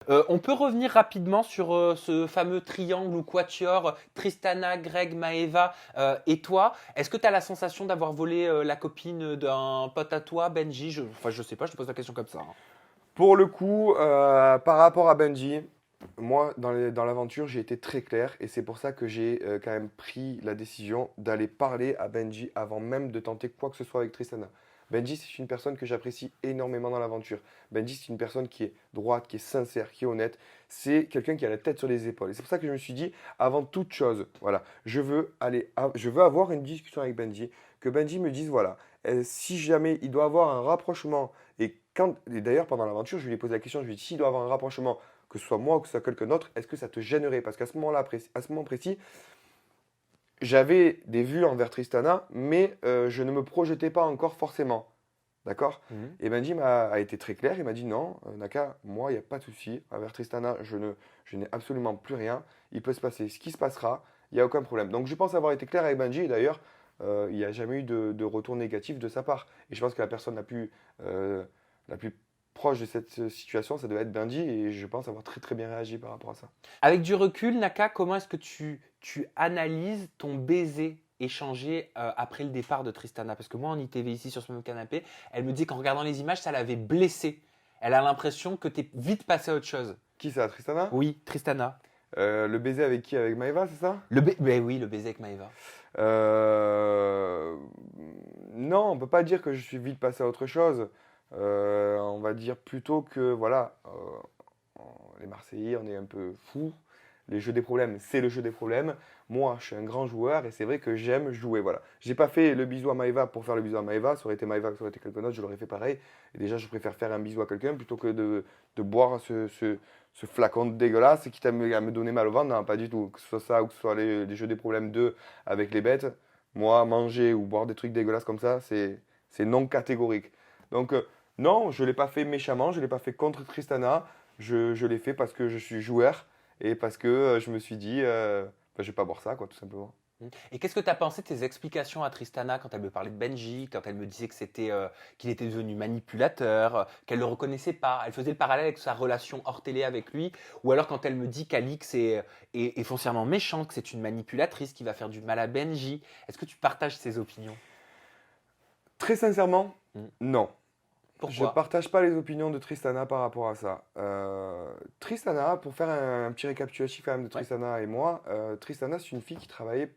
On peut revenir rapidement sur ce fameux triangle ou quatuor Tristana, Greg, Maeva et toi. Est-ce que tu as la sensation d'avoir volé la copine d'un pote à toi, Benji? Enfin, je sais pas, je te pose la question comme ça, hein. Pour le coup, par rapport à Benji, moi, dans l'aventure, j'ai été très clair et c'est pour ça que j'ai quand même pris la décision d'aller parler à Benji avant même de tenter quoi que ce soit avec Tristana. Benji, c'est une personne que j'apprécie énormément dans l'aventure. Benji, c'est une personne qui est droite, qui est sincère, qui est honnête. C'est quelqu'un qui a la tête sur les épaules. Et c'est pour ça que je me suis dit, avant toute chose, voilà, je veux avoir une discussion avec Benji, que Benji me dise, voilà, si jamais il doit avoir un rapprochement et d'ailleurs, pendant l'aventure, je lui ai posé la question, je lui ai dit, s'il doit avoir un rapprochement, que ce soit moi ou que ce soit quelqu'un d'autre, est-ce que ça te gênerait? Parce qu'à ce moment-là, à ce moment précis, j'avais des vues envers Tristana, mais je ne me projetais pas encore forcément. D'accord? Mhm. Et Benji a été très clair, il m'a dit non, Naka, moi, il n'y a pas de souci. Envers Tristana, je n'ai absolument plus rien. Il peut se passer ce qui se passera, il n'y a aucun problème. Donc je pense avoir été clair avec Benji, et d'ailleurs, il n'y a jamais eu de retour négatif de sa part. Et je pense que la personne la plus proche de cette situation, ça devait être Benji, et je pense avoir très très bien réagi par rapport à ça. Avec du recul, Naka, comment est-ce que tu analyses ton baiser échangé après le départ de Tristana? Parce que moi, en ITV ici sur ce même canapé, elle me dit qu'en regardant les images, ça l'avait blessée. Elle a l'impression que tu es vite passé à autre chose. Qui ça, Tristana? Oui, Tristana. Le baiser avec qui? Avec Maeva, c'est ça? Ben oui, le baiser avec Maeva. Euh, Non, on peut pas dire que je suis vite passé à autre chose. On va dire plutôt que voilà, les Marseillais, on est un peu fous. Les jeux des problèmes, c'est le jeu des problèmes. Moi, je suis un grand joueur et c'est vrai que j'aime jouer. Voilà. J'ai pas fait le bisou à Maeva pour faire le bisou à Maeva. Ça aurait été Maeva, ça aurait été quelqu'un d'autre, je l'aurais fait pareil. Et déjà, je préfère faire un bisou à quelqu'un plutôt que de boire ce flacon dégueulasse qui t'a à me donner mal au ventre. Non, pas du tout. Que ce soit ça ou que ce soit les jeux des problèmes 2 avec les bêtes. Moi, manger ou boire des trucs dégueulasses comme ça, c'est non catégorique. Donc, non, je ne l'ai pas fait méchamment, je ne l'ai pas fait contre Tristana. Je l'ai fait parce que je suis joueur et parce que je me suis dit, je vais pas boire ça, quoi, tout simplement. Et qu'est-ce que tu as pensé de tes explications à Tristana quand elle me parlait de Benji, quand elle me disait que qu'il était devenu manipulateur, qu'elle le reconnaissait pas? Elle faisait le parallèle avec sa relation hors télé avec lui, ou alors quand elle me dit qu'Alix est foncièrement méchante, que c'est une manipulatrice qui va faire du mal à Benji. Est-ce que tu partages ses opinions? Très sincèrement, Hmm. non. Je Pourquoi? partage pas les opinions de Tristana par rapport à ça. Tristana, pour faire un petit récapitulatif quand même de Ouais. Tristana et moi, Tristana, c'est une fille qui travaillait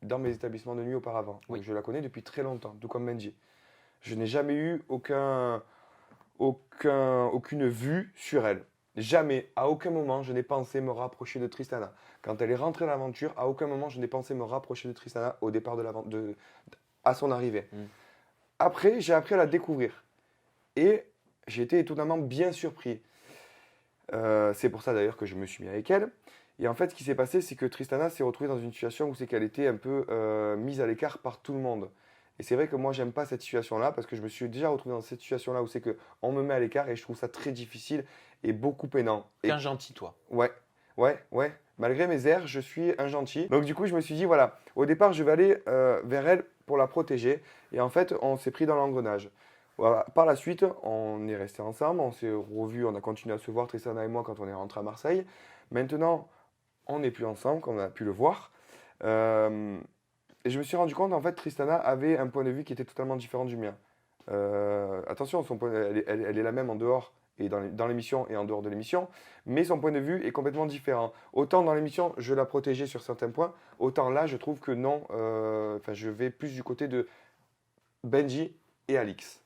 dans mes établissements de nuit auparavant. Donc Oui. je la connais depuis très longtemps, tout comme Benji. Je n'ai jamais eu aucune vue sur elle. Jamais, à aucun moment, je n'ai pensé me rapprocher de Tristana. Quand elle est rentrée dans l'aventure, à aucun moment, je n'ai pensé me rapprocher de Tristana au départ à son arrivée. Hmm. Après, j'ai appris à la découvrir. Et j'ai été étonnamment bien surpris. C'est pour ça d'ailleurs que je me suis mis avec elle. Et en fait, ce qui s'est passé, c'est que Tristana s'est retrouvée dans une situation où c'est qu'elle était un peu mise à l'écart par tout le monde. Et c'est vrai que moi, j'aime pas cette situation-là parce que je me suis déjà retrouvé dans cette situation-là où c'est que on me met à l'écart et je trouve ça très difficile et beaucoup peinant. T'es un Et gentil, toi. ouais, ouais. Malgré mes airs, je suis un gentil. Donc du coup, je me suis dit, voilà, au départ, je vais aller vers elle pour la protéger. Et en fait, on s'est pris dans l'engrenage. Voilà. Par la suite, on est resté ensemble, on s'est revus, on a continué à se voir, Tristana et moi, quand on est rentré à Marseille. Maintenant, on n'est plus ensemble, comme on a pu le voir. Euh, et je me suis rendu compte, en fait, Tristana avait un point de vue qui était totalement différent du mien. Attention, elle est la même en dehors et dans l'émission et en dehors de l'émission, mais son point de vue est complètement différent. Autant dans l'émission, je la protégeais sur certains points, autant là, je trouve que non, je vais plus du côté de Benji et Alix.